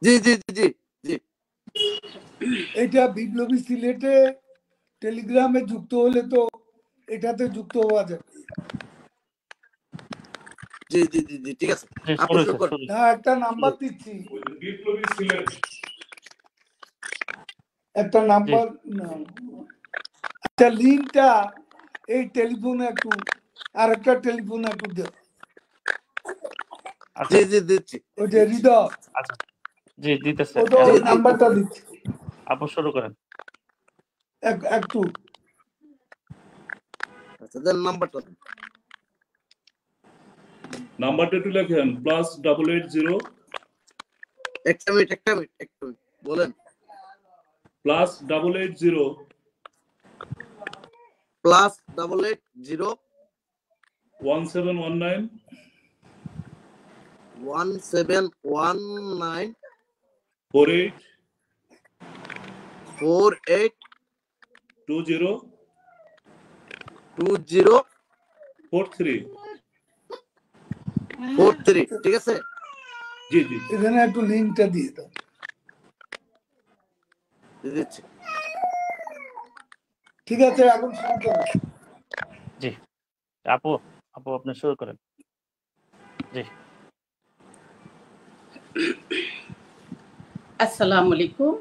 জি জি জি জি জি। এটা বিপ্লবী সিলেটে টেলিগ্রামে যুক্ত হলে তো এটাতে যুক্ত হওয়া যাবে। জি জি জি জি ঠিক আছে। একটা নাম্বার দিচ্ছি, বিপ্লবী সিলেট একটা নাম্বার। আচ্ছা, লিঙ্কটা এই টেলিফোনে একটু আর একটা টেলিফোনে একটু দেও। জি জি দিচ্ছি। ওইটা হৃদয়। আচ্ছা জি দিতেছে। ওই নাম্বারটা দিচ্ছি, আপু শুরু করেন। একটু আচ্ছা দেন নাম্বারটা দেন। নাম্বারটা একটু লেখেন +880 একটা মিনিট বলেন। +880 +880 1719 1719 48 48 20 20 43 43 ঠিক আছে। জি জি এখানে একটু লিঙ্কটা দিয়ে দাও। দিচ্ছি। ঠিক আছে, এখন শুরু করো। জি আপু আপনি শুরু করেন। জি আসসালামু আলাইকুম।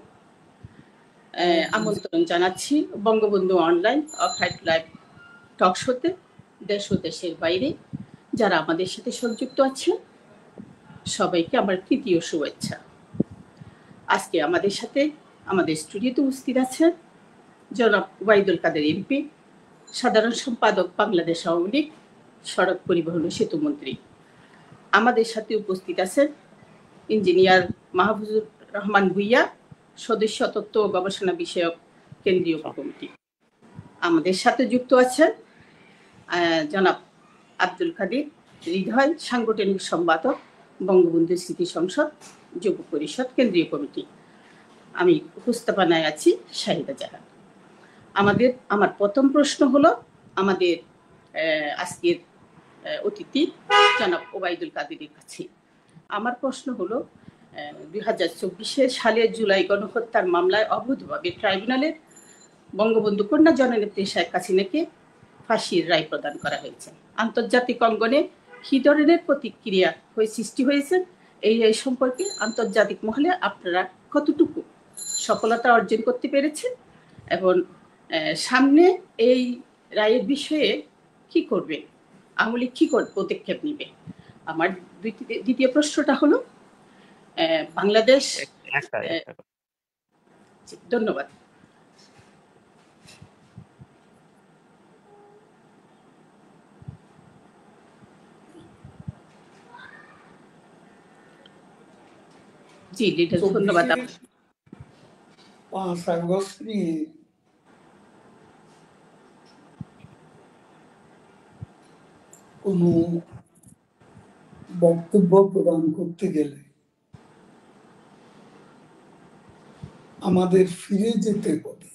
আমন্ত্রণ জানাচ্ছি বঙ্গবন্ধু অনলাইন অফলাইন লাইভ টক শোতে দেশ ও দেশের বাইরে যারা আমাদের সাথে সংযুক্ত আছেন সবাইকে আমার তৃতীয় শুভেচ্ছা। আজকে আমাদের সাথে আমাদের স্টুডিওতে উপস্থিত আছেন জনাব ওবায়দুল কাদের এমপি, সাধারণ সম্পাদক বাংলাদেশ আওয়ামী লীগ, সড়ক পরিবহন ও সেতু মন্ত্রী। আমাদের সাথে উপস্থিত আছেন ইঞ্জিনিয়ার মাহফুজুর রহমান ভুইয়া, সদস্য তত্ত্ব ও গবেষণা বিষয়ক কেন্দ্রীয় কমিটি। আমাদের সাথে যুক্ত আছেন জনাব আব্দুল কাদের হৃদয়, সাংগঠনিক সম্পাদক বঙ্গবন্ধু স্মৃতি সংসদ যুব পরিষদ কেন্দ্রীয় কমিটি। আমি উপস্থাপনায় আছি শাহিদা জাহান। আমার প্রথম প্রশ্ন হলো আমাদের আজকের অতিথি জনাব ওবায়দুল কাদেরের কাছে। আমার প্রশ্ন হলো 2024 সালের জুলাই গণহত্যার মামলায় অবৈধভাবে ট্রাইব্যুনালের বঙ্গবন্ধু কন্যা জননেত্রী শেখ হাসিনাকে ফাঁসির রায় প্রদান করা হয়েছে। আন্তর্জাতিক অঙ্গনে কী ধরনের প্রতিক্রিয়া সৃষ্টি হয়েছে, এই রায় সম্পর্কে আন্তর্জাতিক মহলে আপনারা কতটুকু সফলতা অর্জন করতে পেরেছেন এবং সামনে এই রায়ের বিষয়ে কি করবে, আওয়ামী লীগ কি পদক্ষেপ নেবে? আমার দ্বিতীয় প্রশ্নটা হলো বাংলাদেশ। ধন্যবাদ। জি লিডার, ধন্যবাদ। 5 আগস্ট নিয়ে কোনো বক্তব্য প্রদান করতে গেলে আমাদের ফিরে যেতে হবে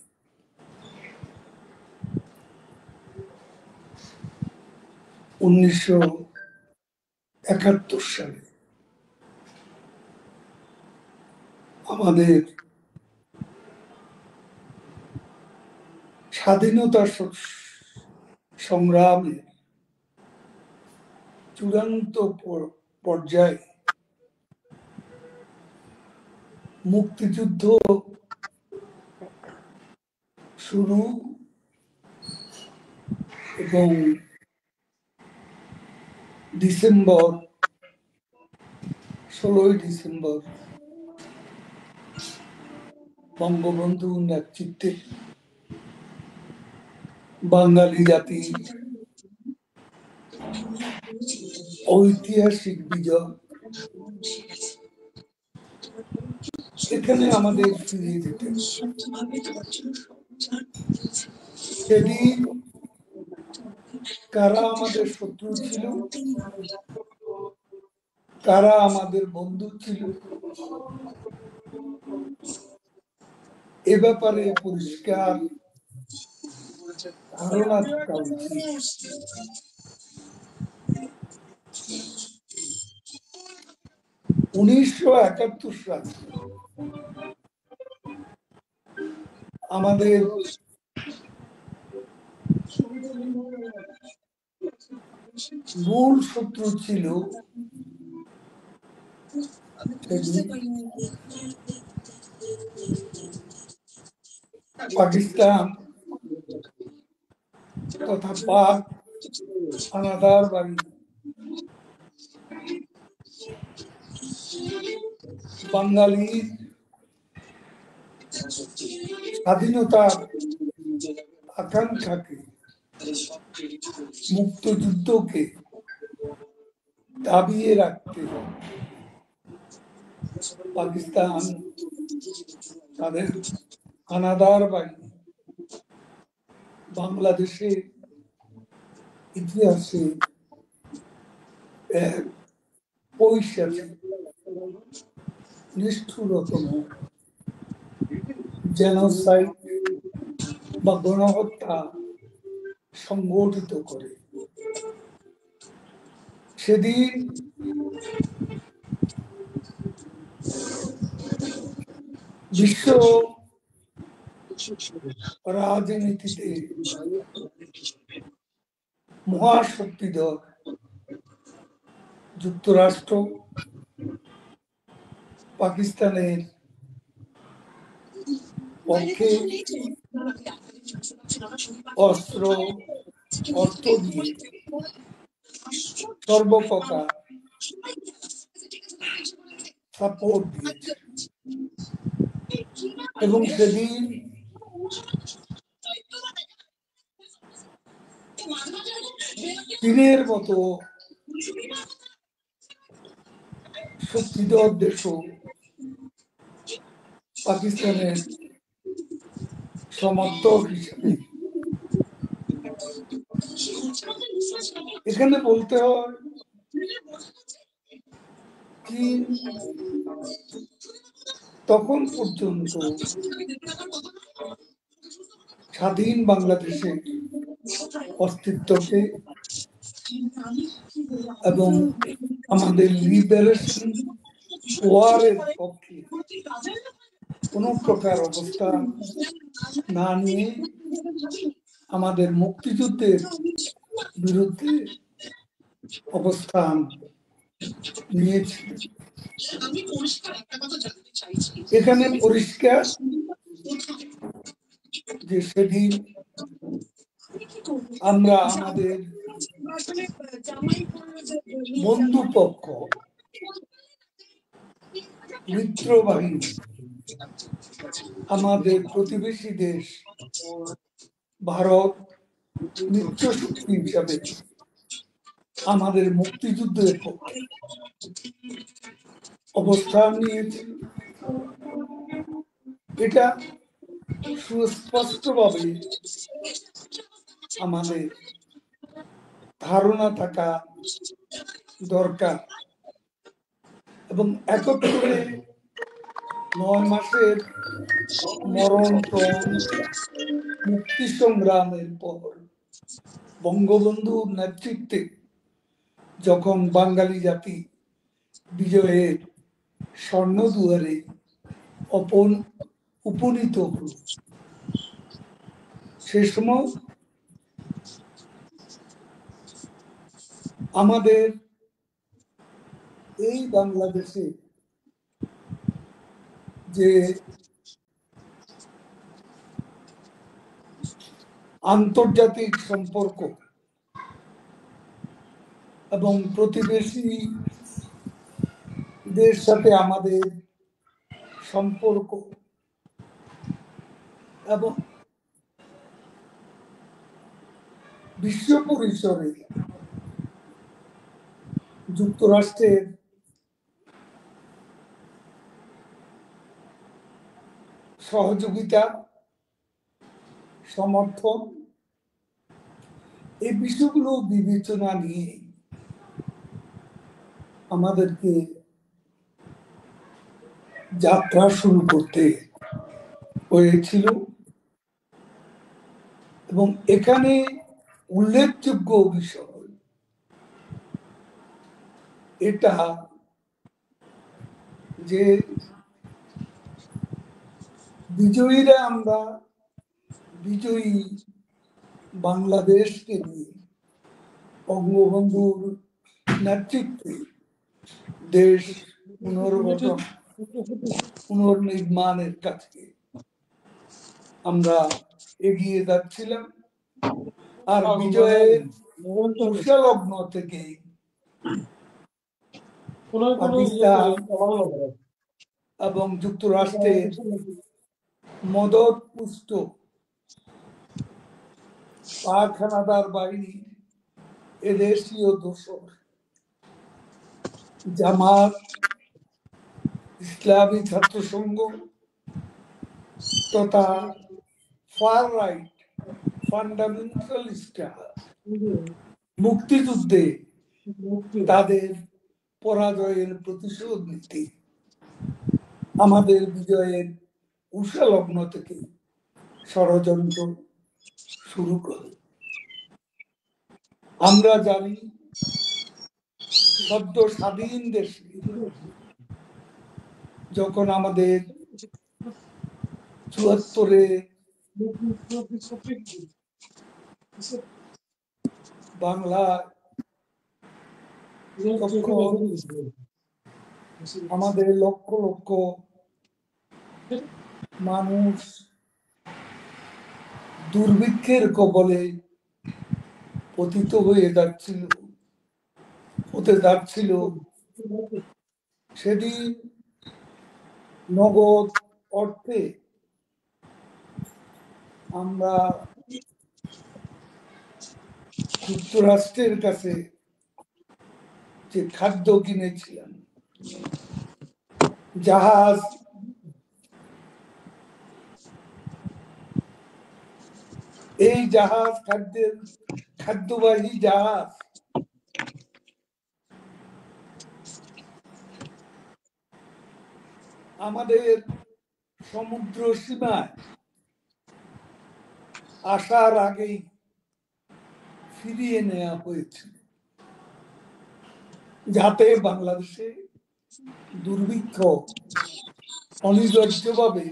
1971 সালে। আমাদের স্বাধীনতা সংগ্রামের চূড়ান্ত পর্যায়ে মুক্তিযুদ্ধ শুরু এবং 16ই ডিসেম্বর বঙ্গবন্ধুর নেতৃত্বে বাঙালি জাতি ঐতিহাসিক বিজয়, এখানে আমাদের ফিরে যেতে সেদিন কারা আমাদের শত্রু ছিল, কারা আমাদের বন্ধু ছিল, এ ব্যাপারে পরিষ্কার ধারণা থাকা উচিত। 1971 সালে আমাদের মূল শত্রু ছিল পাকিস্তান তথা পাক হানাদার বাহিনী। বাঙালির স্বাধীনতার আকাঙ্ক্ষাকে, মুক্তযুদ্ধকে দাবিয়ে রাখতে পাকিস্তান তাদের হানাদার বাহিনী বাংলাদেশের ইতিহাসে এক পৈশাচিক নিষ্ঠুরতম জেনোসাইড বা গণহত্যা সংগঠিত করে। সেদিন বিশ্ব রাজনীতিতে মহাশক্তিধর যুক্তরাষ্ট্র পাকিস্তানের পক্ষে অর্থ দিয়ে সর্বপ্রকার সাপোর্ট দিয়েছে এবং সেদিন চীনের মতো শক্তিধর দেশও পাকিস্তানের সমর্থক হিসেবে। এখানে বলতে হয় চীন তখন পর্যন্ত স্বাধীন বাংলাদেশের অস্তিত্বকে এবং আমাদের লিবারেশন ওয়ারের পক্ষে কোন প্রকার অবস্থান না নিয়ে আমাদের মুক্তিযুদ্ধের বিরুদ্ধে অবস্থান নিয়েছিল। এখানে পরিষ্কার যে সেদিন আমরা আমাদের বন্ধুপক্ষ মিত্র বাহিনী আমাদের প্রতিবেশী দেশ ভারত মিত্র শক্তি হিসাবে আমাদের মুক্তিযুদ্ধের পক্ষে অবস্থান নিয়েছিল। এটা সুস্পষ্টভাবে আমাদের ধারণা থাকা দরকার এবং একত্রে 9 মাসের মরণপণ মুক্তি সংগ্রামের পর বঙ্গবন্ধুর নেতৃত্বে যখন বাঙালি জাতি বিজয়ের স্বর্ণদুয়ারে উপনীত হল, সে সময় আমাদের এই বাংলাদেশে যে আন্তর্জাতিক সম্পর্ক এবং প্রতিবেশীদের সাথে আমাদের সম্পর্ক এবং বিশ্ব পরিসরে যুক্তরাষ্ট্রের সহযোগিতা সমর্থন এই বিষয়গুলো বিবেচনা নিয়ে আমাদেরকে যাত্রা শুরু করতে হয়েছিল এবং এখানে উল্লেখযোগ্য বিষয় এটা যে বিজয়ীরা আমরা বিজয়ী বাংলাদেশকে নিয়ে বঙ্গবন্ধুর নেতৃত্বে দেশ পুনর্গঠন পুনর্নির্মাণের কাছে আমরা এগিয়ে যাচ্ছিলাম। আর বিজয়ের উষালগ্ন থেকে পাকিস্তান এবং যুক্তরাষ্ট্রের মদত পুষ্ট পাক হানাদার বাহিনী, এদেশীয় দোসর জামাত, ইসলামী ছাত্র সংঘ তথা ফার রাইট ফান্ডামেন্টালিস্টরা মুক্তিযুদ্ধে তাদের পরাজয়ের প্রতিশোধ নিতে আমাদের বিজয়ের উষালগ্ন থেকে ষড়যন্ত্র শুরু করে। আমরা জানি সদ্য স্বাধীন দেশে যখন আমাদের ৭৪-এ বাংলা আমাদের লক্ষ লক্ষ মানুষ দুর্ভিক্ষের কবলে পতিত হয়ে যাচ্ছিল, সেদিন নগদ অর্থে আমরা যুক্তরাষ্ট্রের কাছে যে খাদ্য কিনেছিলাম, জাহাজ, এই জাহাজ খাদ্যবাহী জাহাজ আমাদের সমুদ্র সীমায় আসার আগেই ফিরিয়ে নেওয়া হয়েছিল, যাতে বাংলাদেশে দুর্ভিক্ষ অনিবার্যভাবে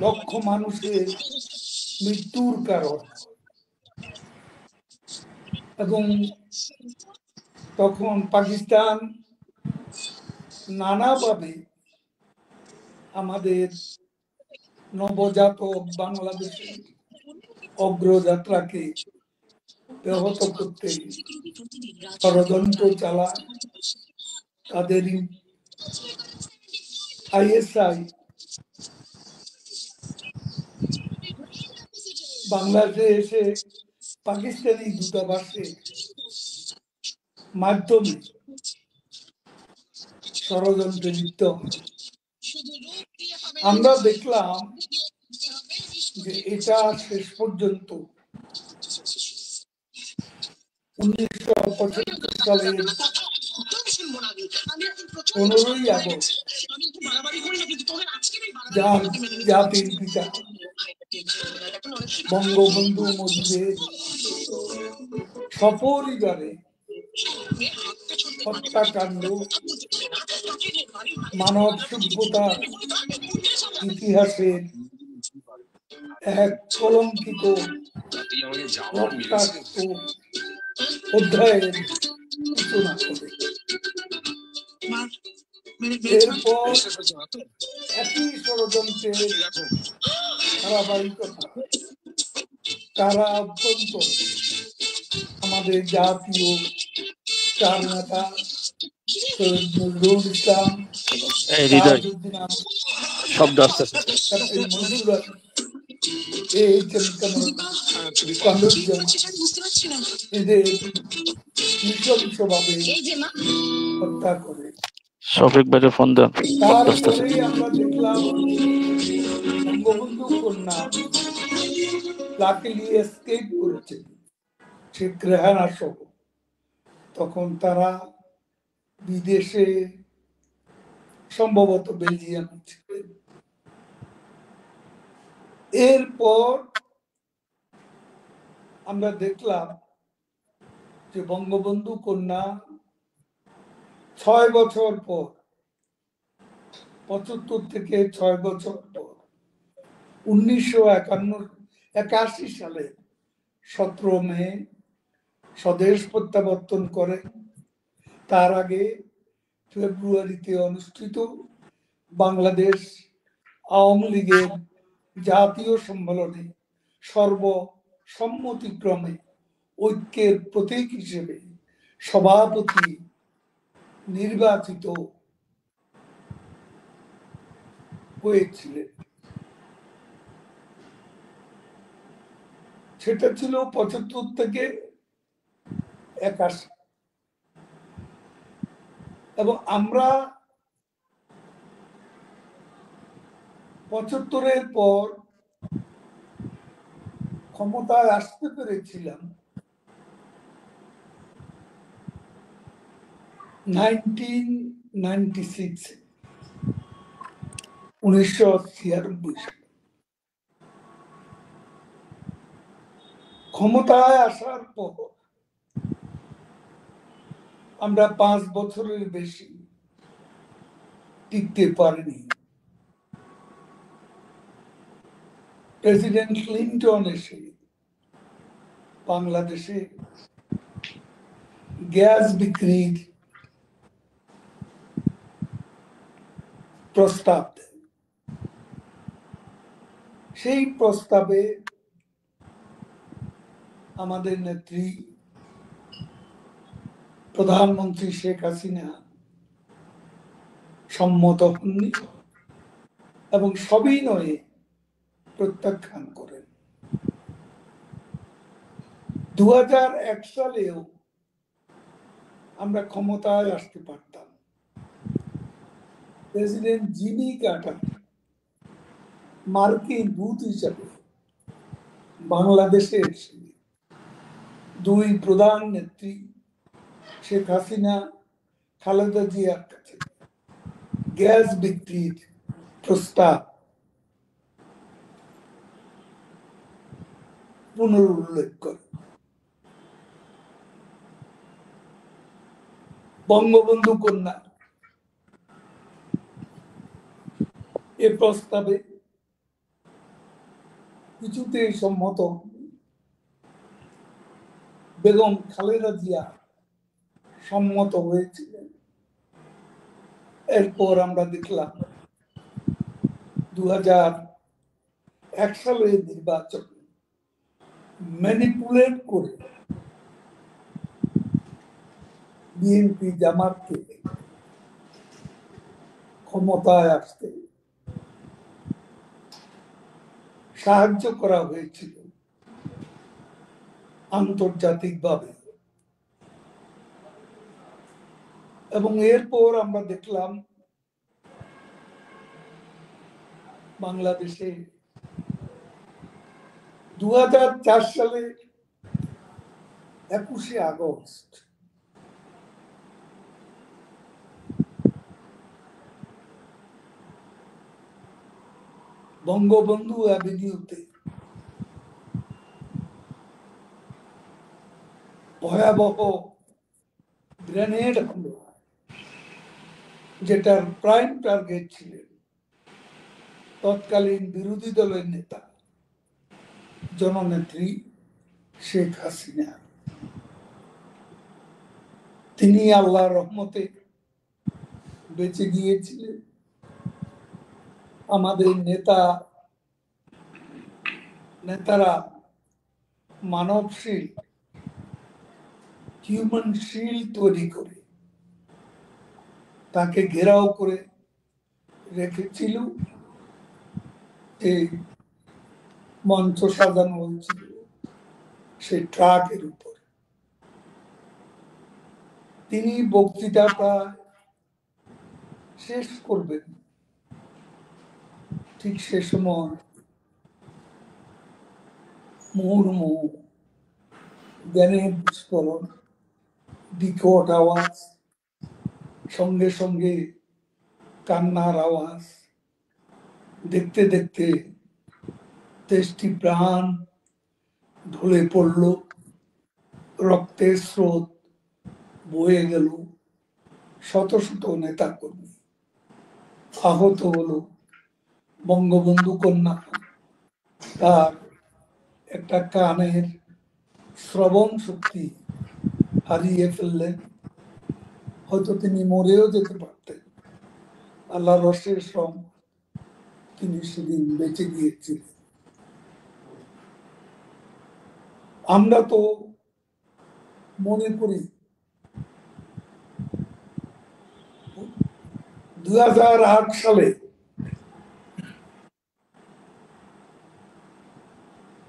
লক্ষ মানুষের মৃত্যুর কারণ। এবং তখন পাকিস্তান নানাভাবে আমাদের নবজাতক বাংলাদেশের অগ্রযাত্রাকে ব্যাহত করতে ষড়যন্ত্র চালায়। তাদের ISI বাংলাদেশে এসে পাকিস্তানি দূতাবাসের মাধ্যমে ষড়যন্ত্রে লিপ্ত হয়। আমরা দেখলাম যে এটা শেষ পর্যন্ত 1975 সালের 15ই আগস্ট জাতির পিতা বঙ্গবন্ধু মুজিবের সপরিবারে হত্যাকাণ্ড মানব সভ্যতার ইতিহাসের এক কলঙ্কিত রক্তাক্ত অধ্যায়ের সূচনা করে। এরপর একই ষড়যন্ত্রের ধারাবাহিকতা তারা অভ্যন্তর আমাদের জাতীয় চার নেতা সৈয়দ নজরুল ইসলাম, শব্দ আসছে, এদের নৃশংসভাবে হত্যা করে। শফিক ভাইয়ের ফোন দেন। তারপরে আমরা দেখলাম বঙ্গবন্ধু কন্যা লাকিলি এসকেপ করেছে শেখ রেহানা সহ। তখন তারা বিদেশে, সম্ভবত বেলজিয়ামে ছিলেন। এরপর আমরা দেখলাম যে বঙ্গবন্ধু কন্যা 6 বছর পর, 75 থেকে 6 বছর পর 1981 সালে 17 মে স্বদেশ প্রত্যাবর্তন করে। তার আগে ফেব্রুয়ারিতে অনুষ্ঠিত বাংলাদেশ আওয়ামী লীগের জাতীয় সম্মেলনে সর্বসম্মতিক্রমে ঐক্যের প্রতীক হিসেবে সভাপতি নির্বাচিত হয়েছিলেন। সেটা ছিল 75 থেকে 81। এবং আমরা 75-এর পর ক্ষমতায় আসতে পেরেছিলাম 1996 সালে। ক্ষমতায় আসার পর আমরা 5 বছরের বেশি টিকতে পারিনি। প্রেসিডেন্ট ক্লিন্টন এসে বাংলাদেশে গ্যাস বিক্রির প্রস্তাব দেয়। সেই প্রস্তাবে আমাদের নেত্রী প্রধানমন্ত্রী শেখ হাসিনা সম্মত হননি এবং সবিনয়ে প্রত্যাখ্যান করেন। 2001 সালেও আমরা ক্ষমতায় আসতে পারতাম। প্রেসিডেন্ট জিমি কার্টার মার্কিন দূত হিসাবে বাংলাদেশে এসে 2 প্রধান নেত্রী শেখ হাসিনা, খালেদা জিয়ার কাছে গ্যাস বিক্রির প্রস্তাব পুনরুল্লেখ করে। বঙ্গবন্ধু কন্যা এ প্রস্তাবে কিছুতেই সম্মত বেগম খালেদা জিয়া সম্মত হয়েছিলেন। এরপর আমরা দেখলাম 2001 সালের নির্বাচন ম্যানিপুলেট করে বিএনপি জামাতকে ক্ষমতায় আসতে সাহায্য করা হয়েছিল আন্তর্জাতিকভাবে। এবং এরপর আমরা দেখলাম বাংলাদেশে 2004 সালে 21শে আগস্ট বঙ্গবন্ধু অ্যাভিনিউতে ভয়াবহ গ্রেনেড হামলা, যেটার প্রাইম টার্গেট ছিলেন তৎকালীন বিরোধী দলের নেতা জননেত্রী শেখ হাসিনা। তিনি আল্লাহর রহমতে বেঁচে গিয়েছিলেন। আমাদের নেতারা মানবশীল হিউম্যান শিল্ড তৈরি করে তাকে ঘেরাও করে রেখেছিল। এই মঞ্চ সাজানো হয়েছিল সেই ট্রাকের উপর। তিনি বক্তৃতাটা শেষ করবেন, ঠিক সে সময় মুহুর্মুহু গ্রেনেড বিস্ফোরণ, বিকট আওয়াজ, সঙ্গে সঙ্গে কান্নার আওয়াজ। দেখতে দেখতে দেশটি প্রাণ ঢলে পড়ল, রক্তের স্রোত বয়ে গেল, শত শত নেতা কর্মী আহত হলো। বঙ্গবন্ধু কন্যা তার একটা কানের শ্রবণ শক্তি হারিয়ে ফেললেন। হয়তো তিনি মরেও যেতে পারতেন। আল্লাহ রসের শ্রম তিনি সেদিন বেঁচে গিয়েছিলেন। আমরা তো মনে করি 2008 সালে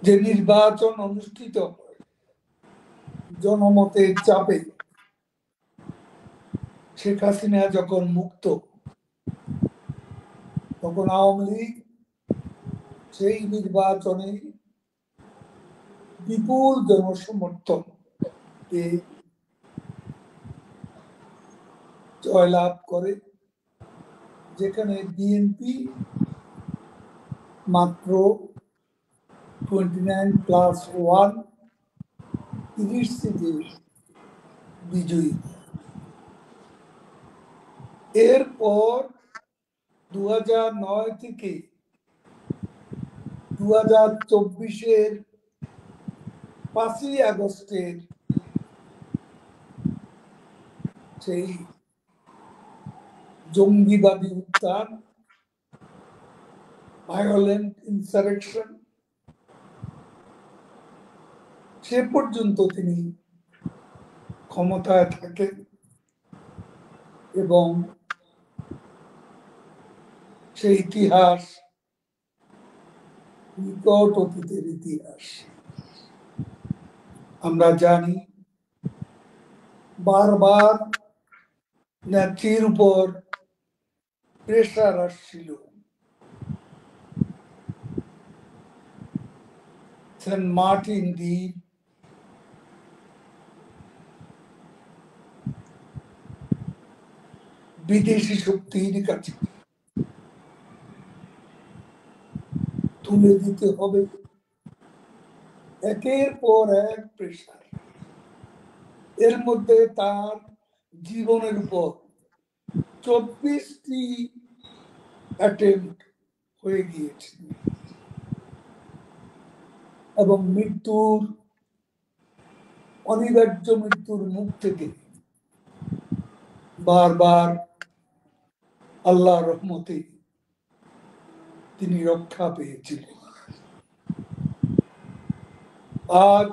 যে নির্বাচন অনুষ্ঠিত হয় জনমতের চাপে, শেখ হাসিনা যখন মুক্ত, তখন আওয়ামী লীগ সেই নির্বাচনে বিপুল জনসমর্থন পেয়ে জয়লাভ করে, যেখানে বিএনপি মাত্র 29+1 30 সিটে বিজয়ী। এরপর 2009 থেকে 2024-এর 5ই আগস্টের সেই জঙ্গিবাদী উত্থান, ভায়োলেন্ট ইনসারেকশন, সে পর্যন্ত তিনি ক্ষমতায় থাকেন এবং সেই ইতিহাস নিকট অতীতের ইতিহাস। আমরা জানি বারবার নেত্রীর উপর প্রেসার আসছিল। সেন্ট মার্টিন দ্বীপ, বিদেশি শক্তির কাছে তুলে দিতে হবে, একের পর এক প্রেসার। এর মধ্যে তার জীবনের উপর 24টি অ্যাটেম্পট হয়ে গিয়েছে এবং অনিবার্য মৃত্যুর মুখ থেকে বারবার আল্লাহর রহমতে তিনি রক্ষা পেয়েছিলেন। আজ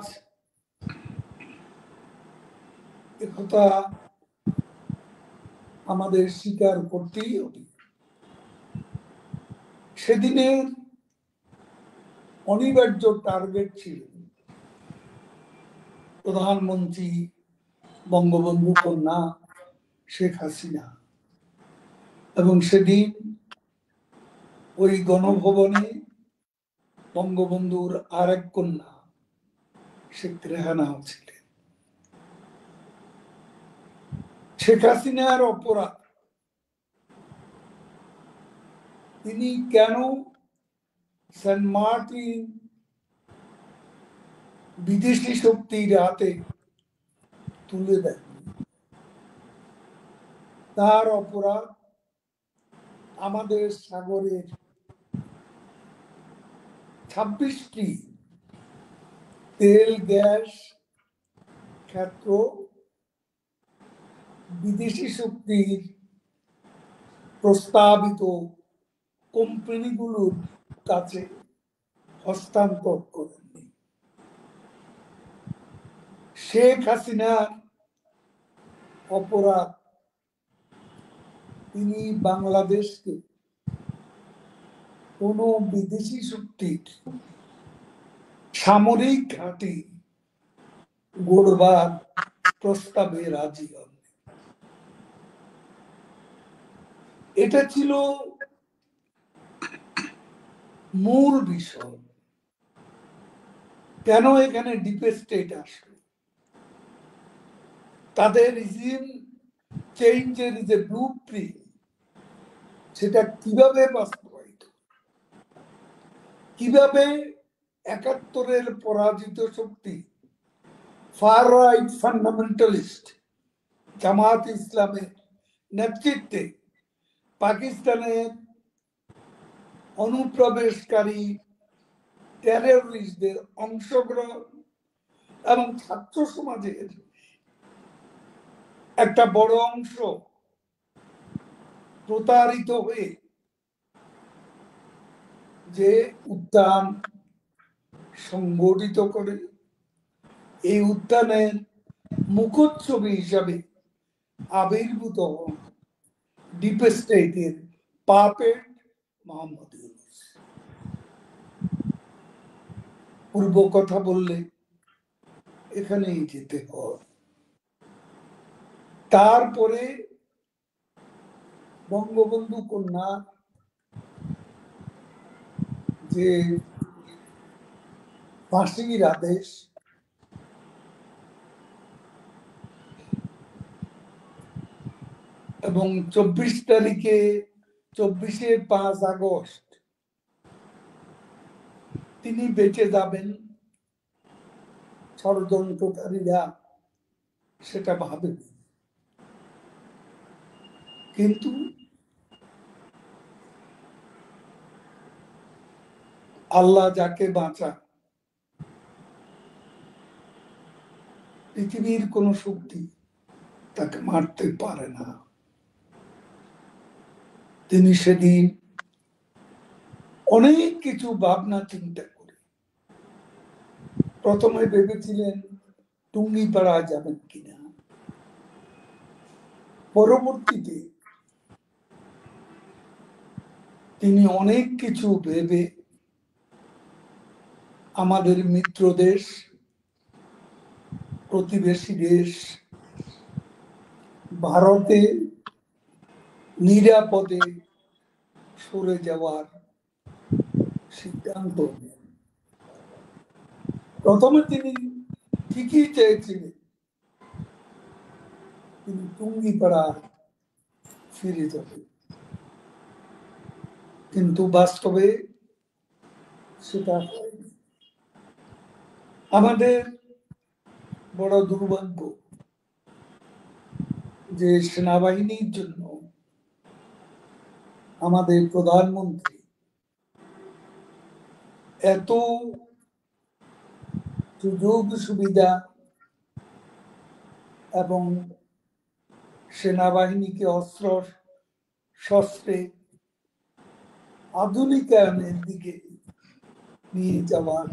একথা আমাদের স্বীকার করতেই হবে। সেদিনের অনিবার্য টার্গেট ছিল প্রধানমন্ত্রী বঙ্গবন্ধু কন্যা শেখ হাসিনা, এবং সেদিন ওই গণভবনে বঙ্গবন্ধুর আরেক কন্যা শেখ রেহানাও ছিলেন। শেখ হাসিনার অপরাধ, তিনি কেন সেন্ট মার্টিন বিদেশি শক্তির হাতে তুলে দেন? তার অপরাধ আমাদের সাগরের 26টি তেল গ্যাস ক্ষেত্র বিদেশি শক্তির প্রস্তাবিত কোম্পানিগুলোর কাছে হস্তান্তর করেননি। শেখ হাসিনার অপরাধ, তিনি বাংলাদেশকে কোন বিদেশি শক্তির সামরিক ঘাঁটি গড়বার প্রস্তাবে রাজি হন। এটা ছিল মূল বিষয়। কেন এখানে ডিপ স্টেট আসলো? তাদের রিজিম চেঞ্জের যে ব্লুপ্রিন্ট, সেটা কিভাবে বাস্তবায়িত, কিভাবে 71-এর পরাজিত শক্তি ফার রাইট ফান্ডামেন্টালিস্ট জামাত ইসলামের নেতৃত্বে পাকিস্তানের অনুপ্রবেশকারী টেররিস্টদের অংশগ্রহণ এবং ছাত্র সমাজের একটা বড় অংশ প্রতারিত হয়ে যে উত্থান সংগঠিত করে, এই উত্থানের মুখচ্ছবি হিসাবে আবির্ভূত হন ডিপ স্টেটের পাপেট মোহাম্মদ ইউনূস। পূর্ব কথা বললে এখানেই যেতে হয়। তারপরে বঙ্গবন্ধু কন্যা যে ফাঁসির আদেশ, এবং 5 আগস্ট তিনি বেঁচে যাবেন, ষড়যন্ত্রকারীরা সেটা ভাবেনি। কিন্তু আল্লাহ যাকে বাঁচা, পৃথিবীর কোন শক্তি তাকে মারতে পারে না। তিনি সেদিন অনেক কিছু ভাবনা চিন্তা করে প্রথমে ভেবেছিলেন টুঙ্গিপাড়া যাবেন কিনা। পরবর্তীতে তিনি অনেক কিছু ভেবে আমাদের মিত্র দেশ, প্রতিবেশী দেশ ভারতে নিরাপদে সরে যাওয়ার সিদ্ধান্ত নেন। প্রথমে তিনি ঠিকই চেয়েছিলেন তিনি টুঙ্গিপাড়া ফিরে যাবেন, কিন্তু বাস্তবে সেটা হয়নি। আমাদের বড় দুর্ভাগ্য যে সেনাবাহিনীর জন্য আমাদের প্রধানমন্ত্রী এত সুযোগ সুবিধা এবং সেনাবাহিনীকে অস্ত্র শস্ত্রে আধুনিকায়নের দিকে নিয়ে যাওয়ার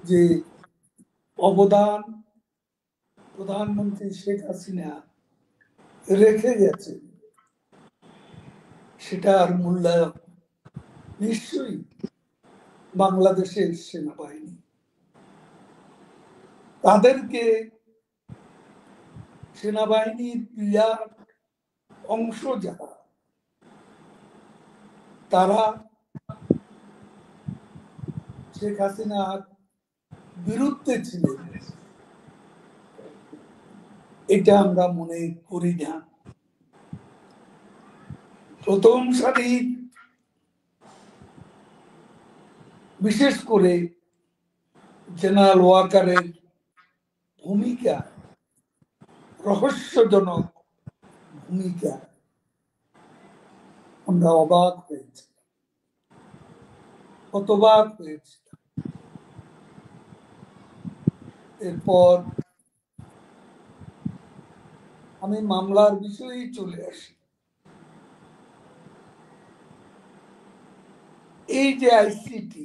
যে অবদান প্রধানমন্ত্রী শেখ হাসিনা রেখে গেছেন, সেটার মূল্যায়ন নিশ্চয়ই বাংলাদেশের সেনাবাহিনী। তাদেরকে সেনাবাহিনীর বিরাট অংশ যারা, তারা শেখ হাসিনার বিরুদ্ধে ছিলেন, এটা আমরা মনে করি না। প্রথম সারির বিশেষ করে জেনারেল ওয়াকারের ভূমিকা, রহস্যজনক ভূমিকা, আমরা অবাক হয়েছি, হতবাক হয়েছি। এরপর আমি মামলার বিষয়ে চলে আসি। এই যে আইসিটি,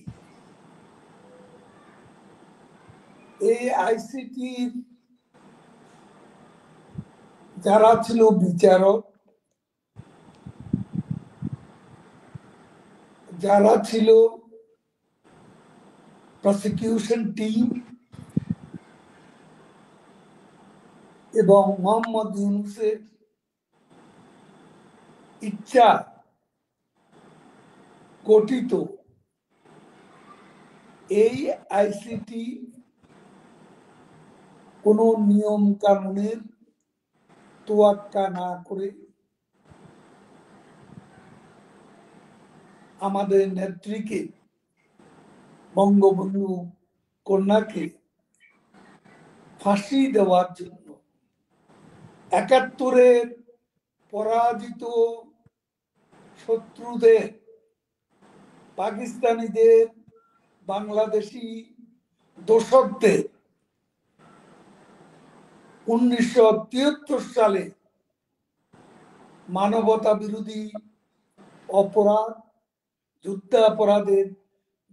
এই আইসিটির যারা ছিল বিচারক, যারা ছিল প্রসিকিউশন টিম, এবং মোহাম্মদ ইউনূসের ইচ্ছা গঠিত এই আইসিটি কোন নিয়ম কানুনের তোয়াক্কা না করে আমাদের নেত্রীকে, বঙ্গবন্ধু কন্যাকে ফাঁসি দেওয়ার জন্য একাত্তরের পরাজিত শত্রুদের, পাকিস্তানিদের, বাংলাদেশি দোসরদের 1973 সালে মানবতা বিরোধী অপরাধ, যুদ্ধাপরাধের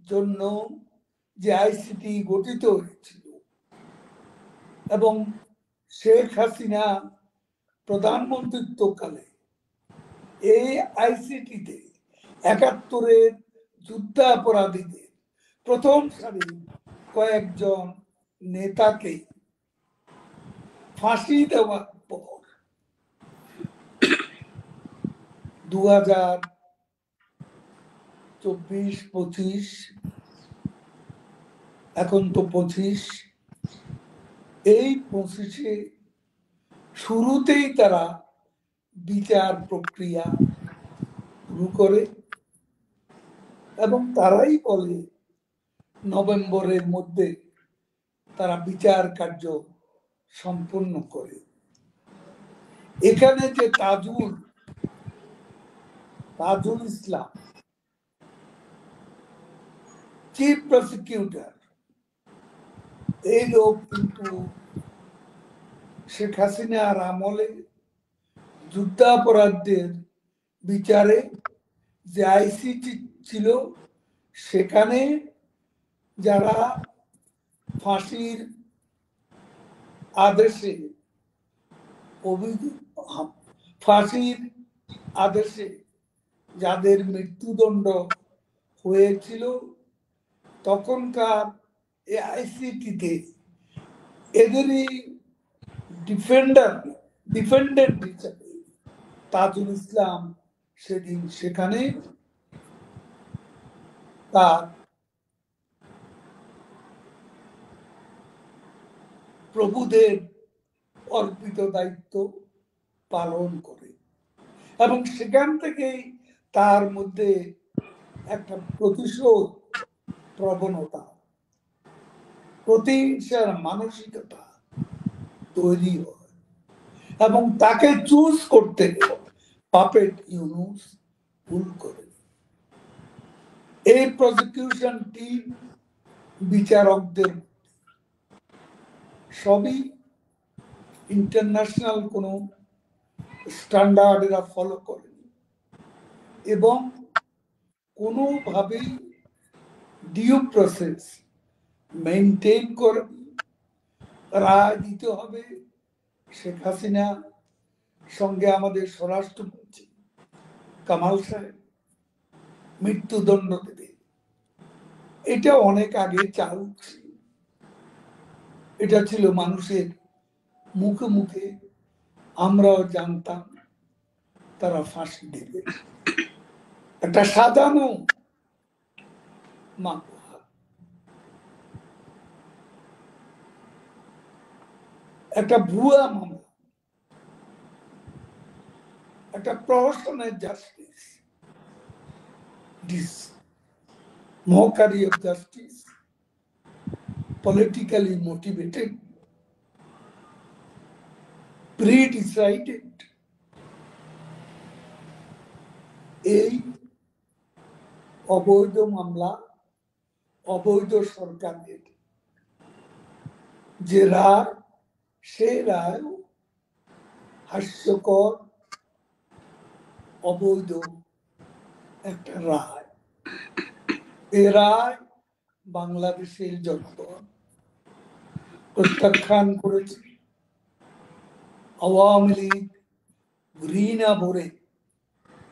জন্য যে আইসিটি গঠিত হয়েছিল এবং শেখ হাসিনা প্রধানমন্ত্রিত্বকালে এই আইসিটিতে একাত্তরের যুদ্ধাপরাধীদের প্রথম সারির কয়েকজন নেতাকে ফাঁসি দেওয়ার পর 2024-25, এখন তো 25, এই 25-এ শুরুতেই তারা বিচার প্রক্রিয়া শুরু করে এবং তারাই বলে নভেম্বরের মধ্যে তারা বিচার কার্য সম্পূর্ণ করে। এখানে যে তাজুল ইসলাম চিফ প্রসিকিউটর, এই লোক কিন্তু শেখ হাসিনার আমলে যুদ্ধাপরাধীদের বিচারে যে আইসিটি ছিল সেখানে যারা ফাঁসির আদেশে যাদের মৃত্যুদণ্ড হয়েছিল তখনকার এই আইসিটিতে এদেরই ডিফেন্ডেন্ট হিসাবে তাজুল ইসলাম সেদিন সেখানে তার প্রভুদের অর্পিত দায়িত্ব পালন করে এবং সেখান থেকেই তার মধ্যে একটা প্রতিশোধ প্রবণতা, প্রতিহিংসার মানসিকতা তৈরি হয় এবং তাকে চুজ করতে পাপেট ইউনুস ভুল করে। এই প্রসিকিউশন টিম বিচারকদের সবই ইন্টারন্যাশনাল কোনো স্ট্যান্ডার্ড এরা ফলো করেনি এবং কোনোভাবেই ডিউ প্রসেস মেনটেন করেনি। রায় দিতে হবে, শেখ হাসিনা সঙ্গে আমাদের স্বরাষ্ট্রমন্ত্রী কামাল সাহেব মৃত্যুদণ্ড দেবে, এটা অনেক আগে চালু ছিল। এটা ছিল মানুষের মুখে মুখে, আমরাও জানতাম তারা ফাঁসি দেবে। একটা সাজানো মামলা, একটা ভুয়া মামলা, একটা প্রহসনের justice, mockery of justice, politically motivated, pre-decided। এই অবৈধ মামলা, অবৈধ সরকারের যে রায়, সে রায় হাস্যকর, অবৈধ একটা রায়। এ রায় বাংলাদেশের জনগণ প্রত্যাখ্যান করেছে। আওয়ামী লীগ ঘৃণা ভরে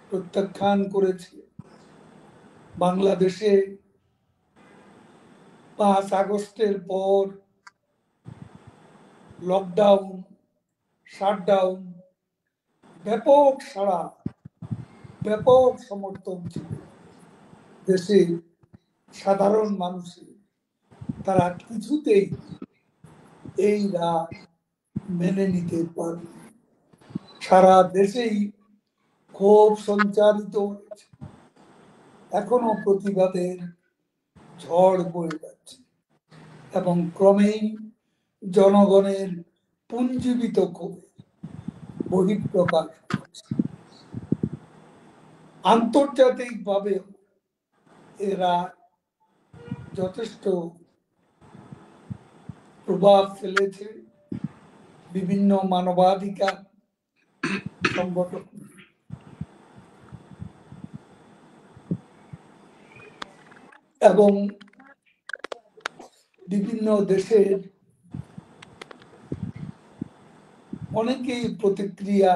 প্রত্যাখ্যান করেছে। বাংলাদেশে 5 আগস্টের পর লকডাউন, শাটডাউন, ব্যাপক সাড়া, ব্যাপক সমর্থন ছিল দেশের সাধারণ মানুষের। তারা কিছুতেই এই রায় মেনে নিতে পারে। সারা দেশেই ক্ষোভ সঞ্চারিত হয়েছে, এখনো প্রতিবাদের ঝড় বয়ে যাচ্ছে এবং ক্রমেই জনগণের পুঞ্জীবিত ক্ষোভে বহিঃপ্রকাশ করছে। আন্তর্জাতিকভাবে এরা যথেষ্ট প্রভাব ফেলেছে। বিভিন্ন মানবাধিকার সংগঠন এবং বিভিন্ন দেশের অনেকেই প্রতিক্রিয়া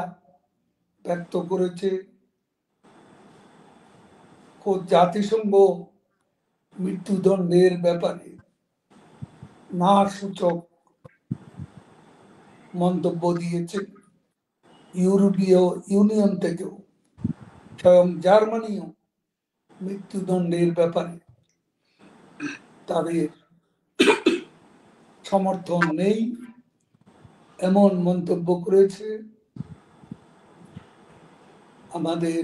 ব্যক্ত করেছে। জাতিসংঘ মৃত্যুদণ্ডের ব্যাপারে না সূচক মন্তব্য দিয়েছে। ইউরোপীয় ইউনিয়ন থেকেও, স্বয়ং জার্মানিও মৃত্যুদণ্ডের ব্যাপারে তাদের সমর্থন নেই এমন মন্তব্য করেছে। আমাদের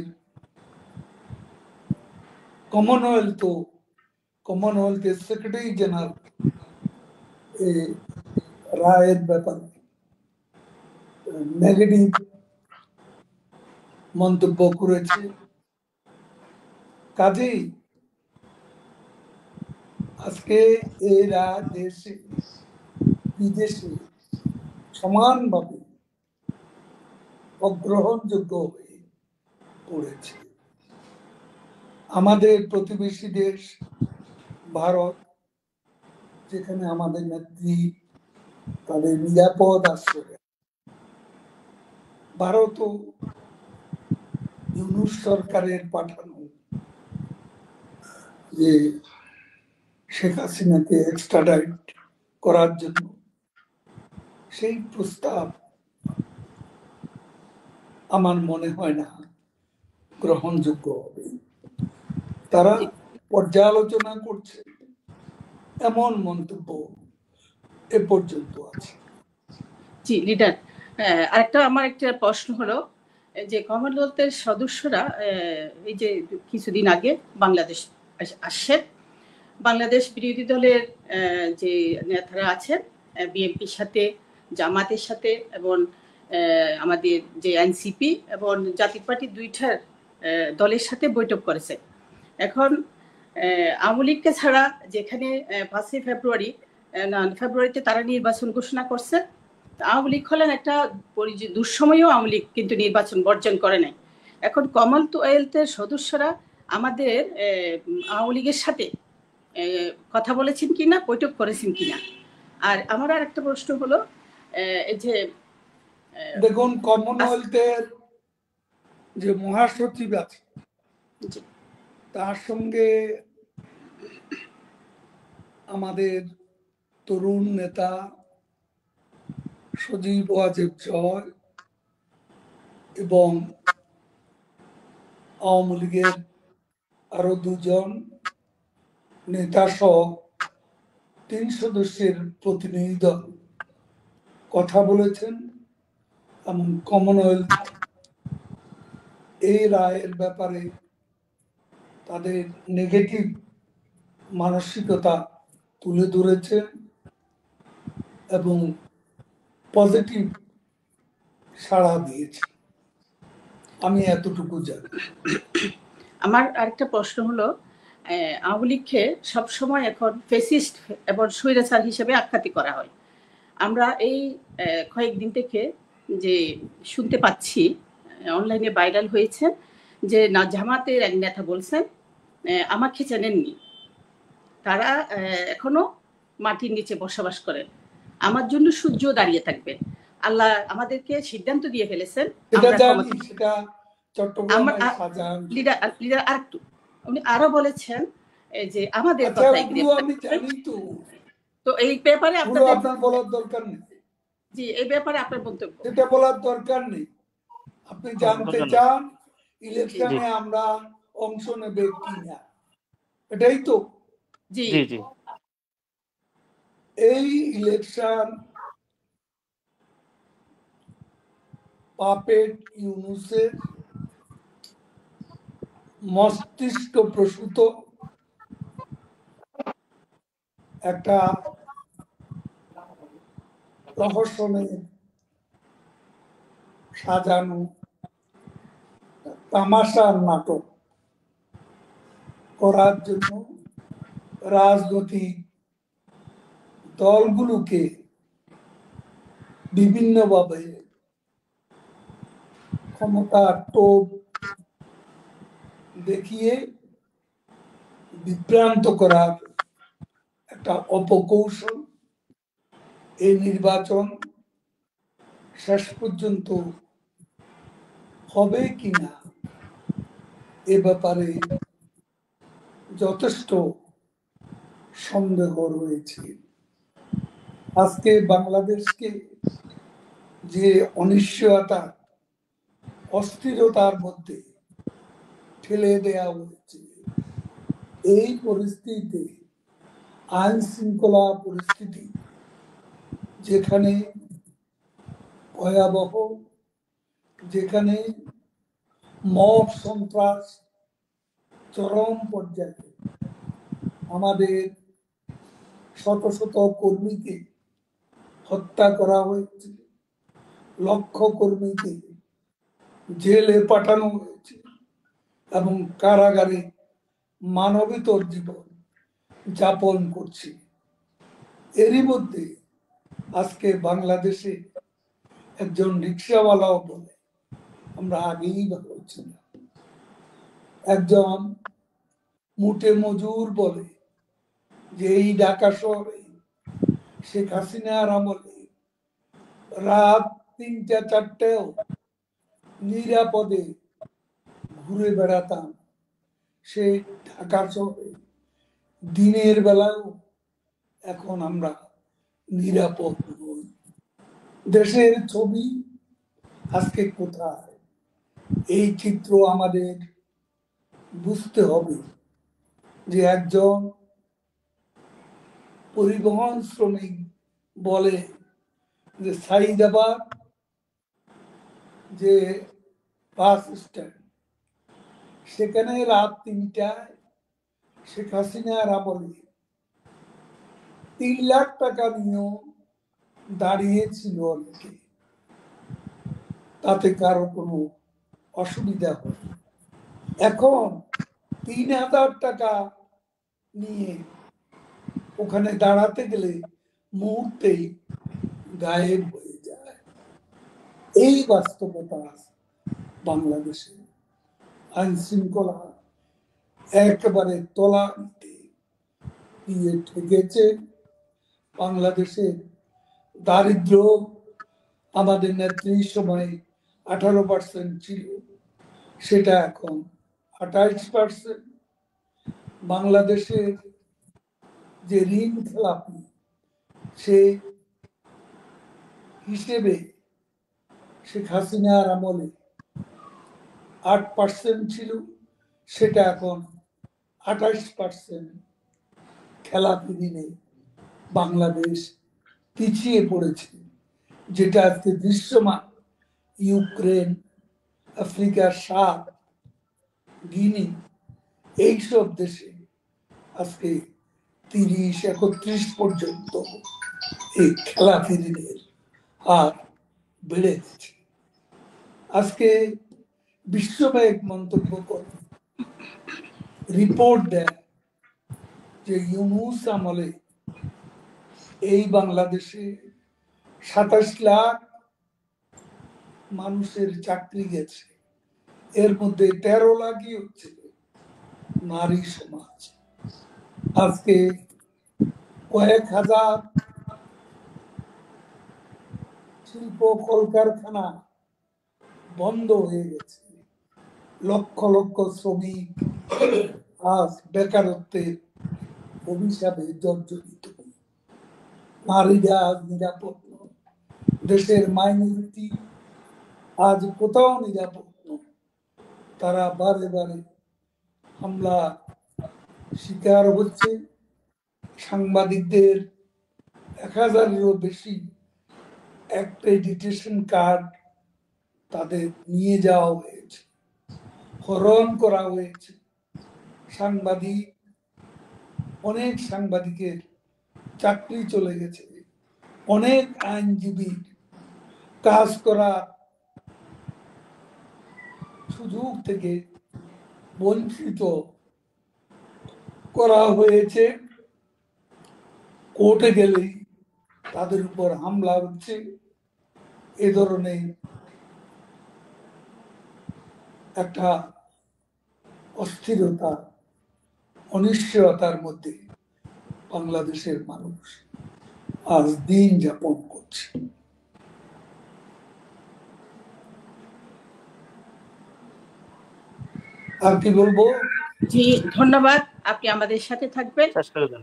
কমনওয়েলথের সেক্রেটারি জেনারেল এই রায়ের ব্যাপারে নেগেটিভ মন্তব্য করেছে। কাজেই আজকে এরা দেশে বিদেশে সমানভাবে অগ্রহণযোগ্য হয়ে পড়েছে। আমাদের প্রতিবেশী দেশ ভারত, যেখানে আমাদের নেত্রী তাদের নিরাপদ আশ্রয়, ভারতও ইউনূস সরকারের পাঠানো যে শেখ হাসিনাকে এক্সট্রাডাইট করার জন্য সেই প্রস্তাব আমার মনে হয় না গ্রহণযোগ্য হবে। তারা পর্যালোচনা করছে এমন মন্তব্য এ পর্যন্ত আছে। জি লিডার, আরেকটা আমার একটা প্রশ্ন হলো যে কমনওয়েলথের সদস্যরা এই যে কিছুদিন আগে বাংলাদেশ আসছেন, বাংলাদেশ বিরোধী দলের যে নেতারা আছেন বিএনপির সাথে, জামাতের সাথে এবং আমাদের যে এনসিপি এবং জাতীয় পার্টি দুইটার দলের সাথে বৈঠক করেছে। এখন আওয়ামী লীগকে ছাড়া যেখানে 5ই ফেব্রুয়ারিতে তারা নির্বাচন ঘোষণা করছে, আওয়ামী লীগ হলেন একটা দুঃসময়েও আওয়ামী লীগ কিন্তু নির্বাচন বর্জন করে নাই। এখন কমনওয়েলথের সদস্যরা আমাদের আওয়ামী লীগের সাথে কথা বলেছেন কিনা, বৈঠক করেছেন কিনা। আর আমার আর একটা প্রশ্ন হলো এই যে দেখুন, কমনওয়েলথের যে মহাসচিব আছে তার সঙ্গে আমাদের তরুণ নেতা সজীব ওয়াজেদ জয় এবং আওয়ামী লীগের আরো 2 নেতা সহ 3 সদস্যের প্রতিনিধি দল কথা বলেছেন এবং কমনওয়েলথ এই রায়ের ব্যাপারে তাদের নেগেটিভ মানসিকতা তুলে ধরেছে এবং পজিটিভ সাড়া দিয়েছে। আমি এতটুকু জানি। আমার আরেকটা প্রশ্ন হলো আওয়ামী লীগকে সবসময় এখন ফেসিস্ট এবং স্বৈরাচার হিসেবে আখ্যাতি করা হয়। আমরা এই কয়েকদিন থেকে যে শুনতে পাচ্ছি, অনলাইনে ভাইরাল হয়েছে যে জামাতের এক নেতা বলছেন আমাকে চেনেননি, তারা এখনো মাটির নিচে বসবাস করেন, আমার জন্য সূর্য দাঁড়িয়ে থাকবে। আল্লাহ আমাদেরকে সিদ্ধান্ত দিয়ে ফেলেছেন। লিডার আরেকটু উনি আরো বলেছেন যে আমাদের কথাই তো এই ব্যাপারে আপনার বলার দরকার নেই। জি, এই ব্যাপারে আপনার বক্তব্য। এটা বলার দরকার নেই। আপনি জানতে চান ইলেকশনে আমরা অংশ নেবে কিনা, এটাই তো? জি জি। এই ইলেকশন পাপেট ইউনূসের মস্তিষ্ক প্রসূত একটা রহস্যময় সাজানো তামাশার নাটক করার জন্য রাজনৈতিক দলগুলোকে বিভিন্নভাবে ক্ষমতার টোপ দেখিয়ে বিভ্রান্ত করার একটা অপকৌশল। এই নির্বাচন শেষ পর্যন্ত হবে কিনা এ ব্যাপারে যথেষ্ট সন্দেহ রয়েছে। আজকে বাংলাদেশকে যে অনিশ্চয়তা অস্থিরতার মধ্যে ঠেলে দেয়া হয়েছে, এই পরিস্থিতিতে আইন শৃঙ্খলা পরিস্থিতি যেখানে ভয়াবহ, যেখানে মব সন্ত্রাস চরম পর্যায়ে, আমাদের শত শত কর্মীকে হত্যা করা হয়েছে, লক্ষ কর্মীকে জেলে পাঠানো হয়েছে এবং কারাগারে মানবেতর জীবন যাপন করছে। এরই মধ্যে আজকে বাংলাদেশে একজন রিক্সাওয়ালাও বলে, আমরা আগেই বলছিলাম, একজন মুটে মজুর বলে যে এই ঢাকা শহরে শেখ হাসিনার আমলে রাত ৩টা ৪টায়ও নিরাপদে ঘুরে বেড়াতাম। সে ঢাকা শহরে দিনের বেলাও এখন আমরা নিরাপদ নই। দেশের ছবি আজকে কোথায়, এই চিত্র আমাদের বুঝতে হবে যে একজন পরিবহন শ্রমিক বলে যে সাইদাবাদ যে বাস স্ট্যান্ড, সেখানে রাত ৩টায় শেখ হাসিনার আমলে ৩ লাখ টাকা নিয়েও দাঁড়িয়েছিল অনেকে, তাতে কারো কোনো অসুবিধা হয়। এখন ৩,০০০ টাকা নিয়ে ওখানে দাঁড়াতে গেলে মুহূর্তেই গায়েব হয়ে যায়। এই বাস্তবতা বাংলাদেশে আইন শৃঙ্খলা একেবারে তলানিতে দিয়ে ঠেকেছে। বাংলাদেশের দারিদ্র আমাদের নেত্রীর সময় 18% ছিল, সেটা এখন 28%। বাংলাদেশের যে ঋণ খেলাপি, সে হিসেবে শেখ হাসিনার আমলে 8% ছিল, সেটা এখন 28%। খেলাপি ঋণে বাংলাদেশ পিছিয়ে পড়েছে, যেটা আজকে দৃশ্যমান। ইউক্রেন, আফ্রিকার 7, গিনি, এইসব দেশে আজকে 30-31 পর্যন্ত এই খেলাপি ঋণের হার বেড়ে গেছে। আজকে বিশ্বব্যাংক মন্তব্য করে রিপোর্ট দেয় যে ইউনূস আমলে এই বাংলাদেশে 27 লাখ মানুষের চাকরি গেছে, এর মধ্যে 13 লাখই হচ্ছে নারী সমাজ। আজকে কয়েক হাজার শিল্প কলকারখানা বন্ধ হয়ে গেছে, লক্ষ লক্ষ শ্রমিক আজ বেকারত্বের অভিশাপে জর্জরিত। নারীরা আজ নিরাপদ নয়, দেশের মাইনরিটি আজ কোথাও নিরাপদ নয়। তারা বারে বারে হামলা শিকার হচ্ছে। সাংবাদিকদের 1000-এরও বেশি অ্যাক্রেডিটেশন কার্ড তাদের নিয়ে যাওয়া হয়েছে, হরণ করা হয়েছে। অনেক সাংবাদিকের চাকরি চলে গেছে, অনেক আইনজীবীর কাজ করার সুযোগ থেকে বঞ্চিত করা হয়েছে। কোর্টে গেলেই তাদের উপর হামলা হচ্ছে। এ ধরনের একটা অস্থিরতা, অনিশ্চয়তার মধ্যে বাংলাদেশের মানুষ আজ দিন যাপন করছে। আর কি বলবো? জি, ধন্যবাদ। আপনি আমাদের সাথে থাকবেন। শেষ করে দেন।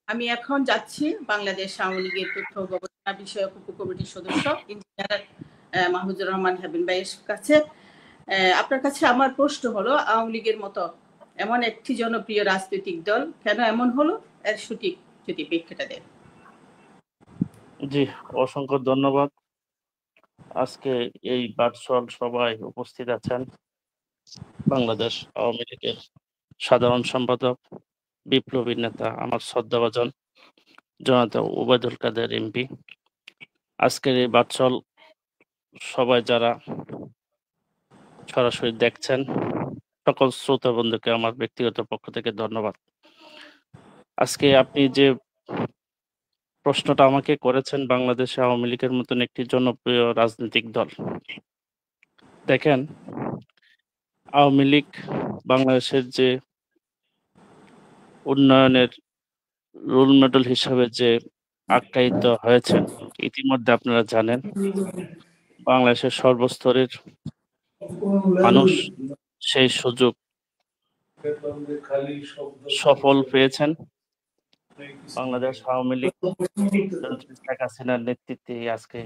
আমি এখন যাচ্ছি বাংলাদেশ আওয়ামী লীগের তথ্য গবেষণা বিষয়ক উপকমিটির সদস্য ইঞ্জিনিয়ার মাহফুজুর রহমান হাবিন ভাইয়ের কাছে। আপনার কাছে আমার প্রশ্ন হলো, আওয়ামী লীগের মতো এমন একটি জনপ্রিয় রাজনৈতিক দল কেন এমন হলো, এর সঠিক যদি ব্যাখ্যাটা দেন। জি, অসংখ্য ধন্যবাদ। আজকে এই ভার্চুয়াল সভায় উপস্থিত আছেন বাংলাদেশ আওয়ামী লীগের সাধারণ সম্পাদক, বিপ্লবী নেতা, আমার শ্রদ্ধাভাজন জনতা ওবায়দুল কাদের এমপি। আজকের এই ভার্চুয়াল সভায় যারা সরাসরি দেখছেন সকল শ্রোতা বন্ধুকে আমার ব্যক্তিগত পক্ষ থেকে ধন্যবাদ। আজকে আপনি যে প্রশ্নটা আমাকে করেছেন, বাংলাদেশে আওয়ামী লীগের মতন একটি জনপ্রিয় রাজনৈতিক দল। দেখেন, আওয়ামী লীগ বাংলাদেশের যে উন্নয়নের রোল মডেল হিসাবে যে আখ্যায়িত হয়েছে, ইতিমধ্যে আপনারা জানেন বাংলাদেশের সর্বস্তরের মানুষ সেই সুযোগ সফল পেয়েছেন। বাংলাদেশ আওয়ামী লীগ শেখ হাসিনার নেতৃত্বে আজকে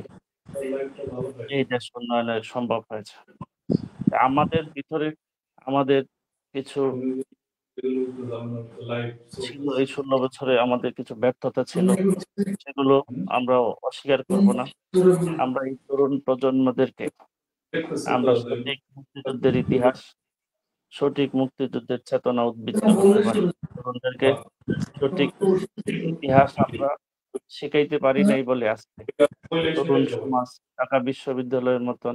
এই দেশ উন্নয়নের সম্ভব হয়েছে। আমাদের ভিতরে আমাদের কিছু ছিল, এই 16 বছরে আমাদের কিছু ব্যর্থতা ছিল, সেগুলো আমরা অস্বীকার করব না। আমরা এই তরুণ প্রজন্মদেরকে আমরা সঠিক মুক্তিযুদ্ধের ইতিহাস, সঠিক মুক্তিযুদ্ধের চেতনা উদ্বুদ্ধ করতে পারি। তরুণদেরকে সঠিক ইতিহাস আমরা শিখাইতে পারি নাই বলে আজকে তরুণ সমাজ, ঢাকা বিশ্ববিদ্যালয়ের মতন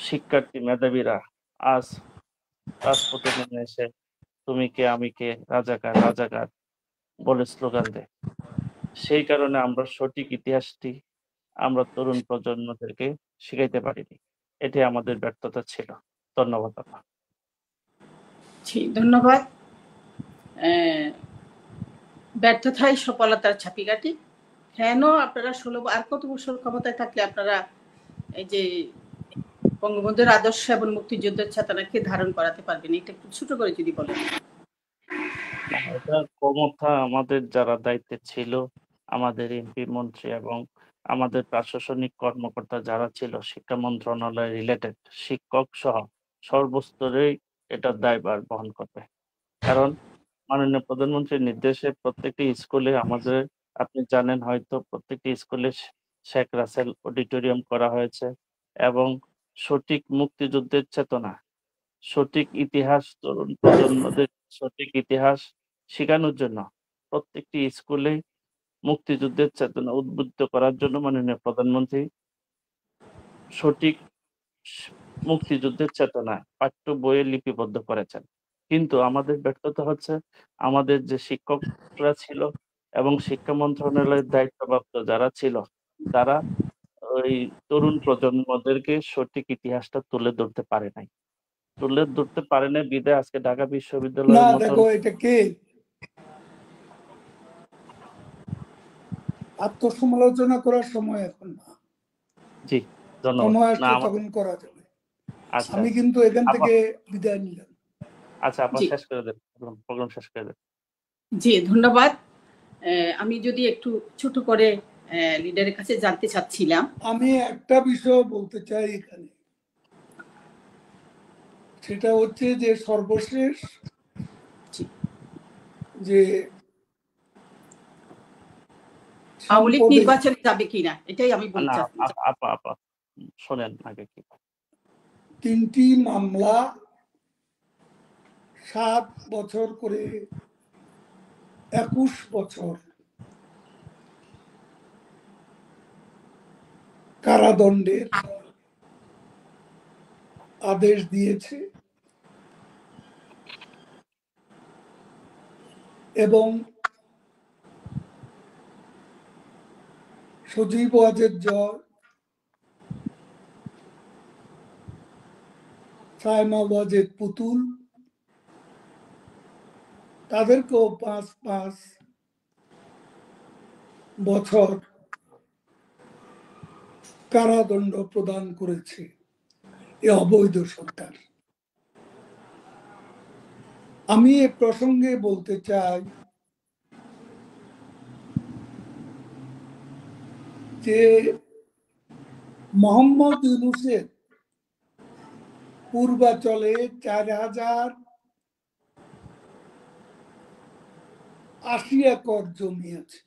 শিক্ষার্থী মেধাবীরা আজ রাজপথে নেমে এসে তুমি কে আমি কে, রাজাকার রাজাকার বলে স্লোগান দেয়। সেই কারণে আমরা সঠিক ইতিহাসটি আমরা তরুণ প্রজন্মদেরকে শিখাইতে পারিনি। এটি আমাদের ব্যর্থতা ছিল। ধন্যবাদ আপনার। জি, ধন্যবাদ। ব্যর্থতাই সফলতার ছাপিকাঠি। কেন আপনারা 16 আর কত বছর ক্ষমতায় থাকলে আপনারা এই যে বঙ্গবন্ধুর আদর্শ এবং মুক্তিযুদ্ধের চেতনাকে ধারণ করাতে পারবেন, এটা একটু ছোট করে যদি বলেন। এটা ক্ষমতা আমাদের যারা দায়িত্বে ছিল, আমাদের এমপি মন্ত্রী এবং আমাদের প্রশাসনিক কর্মকর্তা যারা ছিল, শিক্ষা মন্ত্রণালয় রিলেটেড শিক্ষক সহ সর্বস্তরেই এটার দায়ভার বহন করবে। কারণ মাননীয় প্রধানমন্ত্রীর নির্দেশে প্রত্যেকটি স্কুলে আমাদের, আপনি জানেন হয়তো, প্রত্যেকটি স্কুলে শেখ রাসেল অডিটোরিয়াম করা হয়েছে এবং সঠিক মুক্তিযুদ্ধের চেতনা, সঠিক ইতিহাস, তরুণ প্রজন্মদের সঠিক ইতিহাস শেখানোর জন্য প্রত্যেকটি স্কুলে মুক্তিযুদ্ধের চেতনা উদ্বুদ্ধ করার জন্য মাননীয় প্রধানমন্ত্রী সঠিক মুক্তিযুদ্ধের চেতনা পাঠ্য বইয়ে লিপিবদ্ধ করেছেন। কিন্তু আমাদের ব্যর্থতা হচ্ছে, আমাদের যে শিক্ষকরা ছিল এবং শিক্ষা মন্ত্রণালয়ের দায়িত্বপ্রাপ্ত যারা ছিল, তারা ওই তরুণ প্রজন্মদেরকে সঠিক ইতিহাসটা তুলে ধরতে পারে নাই। তুলে ধরতে পারে নাই বিধায় আজকে ঢাকা না বিশ্ববিদ্যালয়ের মতন। দেখো, এটা কে আত্মসমালোচনা করার সময় এখন না, জি, ধন্যবাদ। সময় না, আসলে আমাদের তখন করা যাবে। আচ্ছা আমি কিন্তু এখান আপা, থেকে বিদায় নিলাম। আচ্ছা আপা জি। শেষ করে দেন, প্রোগ্রাম শেষ করে দেন। জি, ধন্যবাদ। আমি যদি একটু ছোট করে লিডারের কাছে জানতে চাচ্ছিলাম। আমি একটা বিষয় বলতে চাই এখানে, সেটা হচ্ছে যে সর্বশেষ জি, যে আওয়ামী লীগ সম্পদে নির্বাচনে যাবে কিনা, এটাই আমি না, বলতে চাচ্ছি। আপা আপা শোনেন আগে কি 3টি মামলা 7 বছর করে 21 বছর কারাদণ্ডের আদেশ দিয়েছে এবং সজীব ওয়াজেদ জয়, সাইমা ওয়াজেদ পুতুল, তাদেরকেও 5-5 বছর কারাদণ্ড প্রদান করেছে এ অবৈধ সরকার। আমি এ প্রসঙ্গে বলতে চাই যে মোহাম্মদ ইউনূসের পূর্বাচলে 4080 একর জমি আছে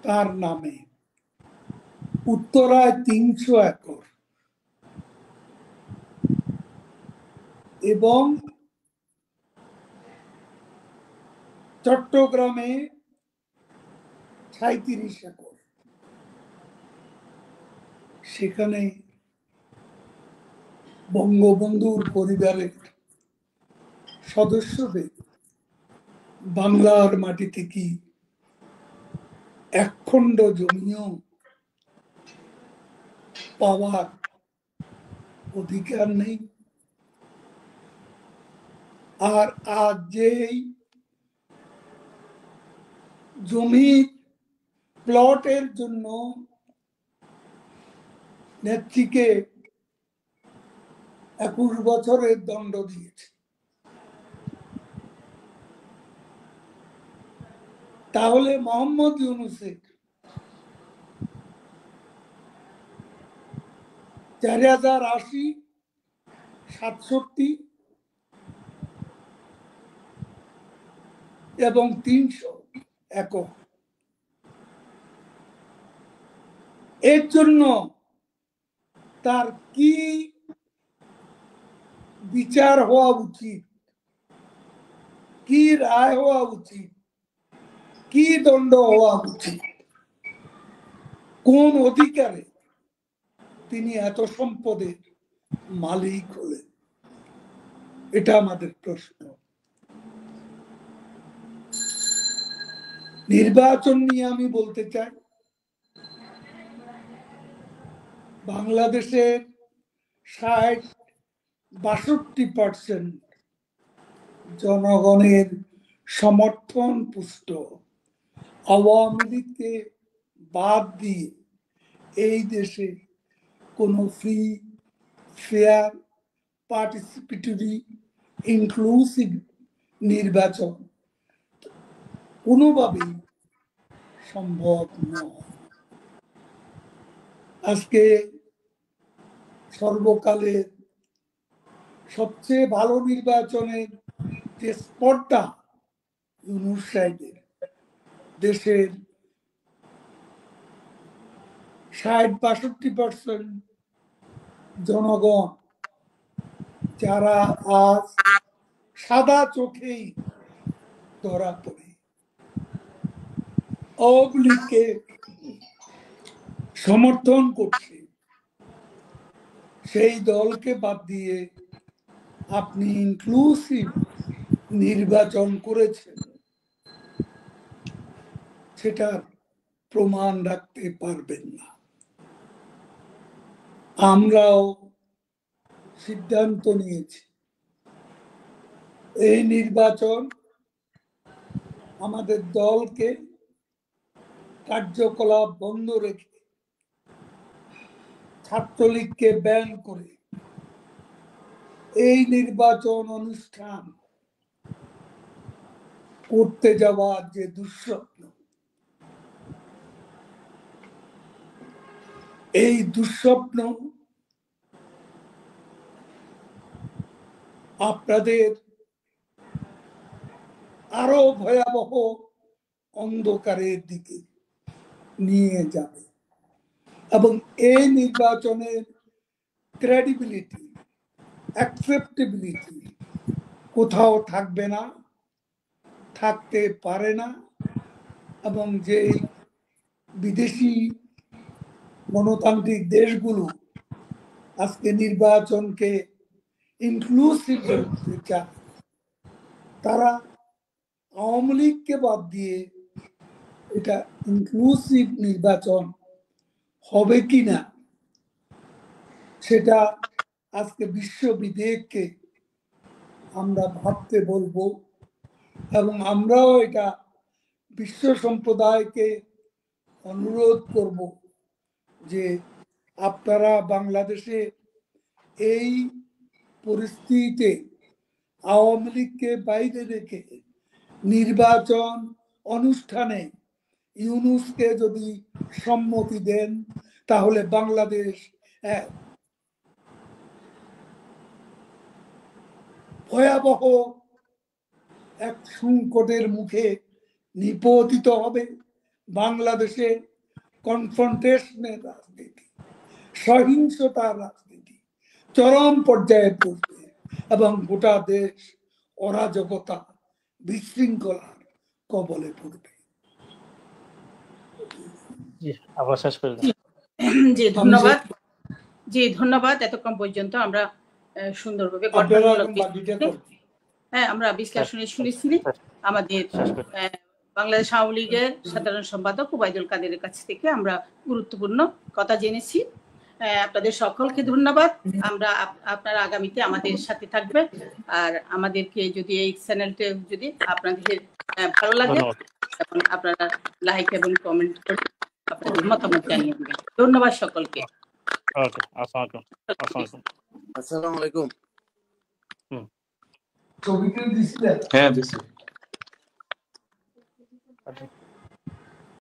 তার নামে, উত্তরায় 300 একর এবং চট্টগ্রামে 37 একর। সেখানে বঙ্গবন্ধুর পরিবারের সদস্যদের বাংলার মাটিতে কি একখণ্ড জমিও পাওয়ার অধিকার নেই? আর আজ যেই জমি প্লটের জন্য নেত্রীকে 21 বছরের দণ্ড দিয়েছে, তাহলে মোহাম্মদ ইউনূসের 4080, 67 এবং 300 একর এর জন্য তার কি বিচার হওয়া উচিত, কি রায় হওয়া উচিত, কি দণ্ড হওয়া উচিত, কোন অধিকারে তিনি এত সম্পদের মালিক হলেন? এটা আমাদের প্রশ্ন। নির্বাচন নিয়ে আমি বলতে চাই, বাংলাদেশের 60-62% জনগণের সমর্থন পুষ্ট আওয়ামী লীগকে বাদ দিয়ে এই দেশে কোনো ফ্রি, ফেয়ার, পার্টিসিপেটরি, ইনক্লুসিভ নির্বাচন কোনোভাবেই সম্ভব নয়। আজকে সর্বকালের সবচেয়ে ভালো নির্বাচনের যে স্পর্ধা ইউনূস সাহেবের, দেশের 60-62% জনগণ যারা আজ সাদা চোখেই ধরা পড়ে আওয়ামী লীগকে সমর্থন করছে, সেই দলকে বাদ দিয়ে আপনি ইনক্লুসিভ নির্বাচন করেছেন, সেটার প্রমাণ রাখতে পারবেন না। আমরাও সিদ্ধান্ত নিয়েছি এই নির্বাচন আমাদের দলকে কার্যকলাপ বন্ধ রেখে, ছাত্রলীগকে ব্যান করে এই নির্বাচন অনুষ্ঠান করতে যাওয়ার যে দুঃস্বপ্ন, এই দুঃস্বপ্ন আপনাদের আরো ভয়াবহ অন্ধকারের দিকে নিয়ে যাবে এবং এই নির্বাচনের ক্রেডিবিলিটি, অ্যাকসেপ্টেবিলিটি কোথাও থাকবে না, থাকতে পারে না। এবং যে বিদেশি গণতান্ত্রিক দেশগুলো আজকে নির্বাচনকে ইনক্লুসিভ করতে চায়, তারা আওয়ামী লীগকে বাদ দিয়ে এটা ইনক্লুসিভ নির্বাচন হবে কিনা সেটা আজকে বিশ্ব বিবেককে আমরা ভাবতে বলবো, এবং আমরাও এটা বিশ্ব সম্প্রদায়কে অনুরোধ করব যে আপনারা বাংলাদেশে এই পরিস্থিতিতে আওয়ামী লীগকে বাইরে রেখে নির্বাচন অনুষ্ঠানে ইউনূসকে যদি সম্মতি দেন, তাহলে বাংলাদেশ ভয়াবহ এক সংকটের মুখে নিপতিত হবে। বাংলাদেশে কনফ্রন্টেশনের রাজনীতি, সহিংসতার রাজনীতি চরম পর্যায়ে পড়বে এবং গোটা দেশ অরাজকতা, বিশৃঙ্খলার কবলে পড়বে। আবার শেষ করে দিন। জি ধন্যবাদ। জি ধন্যবাদ। এতক্ষণ পর্যন্ত আমরা সুন্দরভাবে আমরা বিশ্লেষণে শুনেছি। আমাদের বাংলাদেশ আওয়ামী লীগের সাধারণ সম্পাদক ওবায়দুল কাদেরের কাছ থেকে আমরা গুরুত্বপূর্ণ কথা জেনেছি। আপনাদের সকলকে ধন্যবাদ। আমরা আপনারা আগামীতে আমাদের সাথে থাকবেন, আর আমাদেরকে যদি এই চ্যানেলটা যদি আপনাদের ভালো লাগে আপনারা লাইক এবং কমেন্ট করে আপনাদের মতামত জানিয়ে দেবেন। ধন্যবাদ সকলকে। আসসালামু আলাইকুম। ছবিটা দিছিলেন? হ্যাঁ দিছি।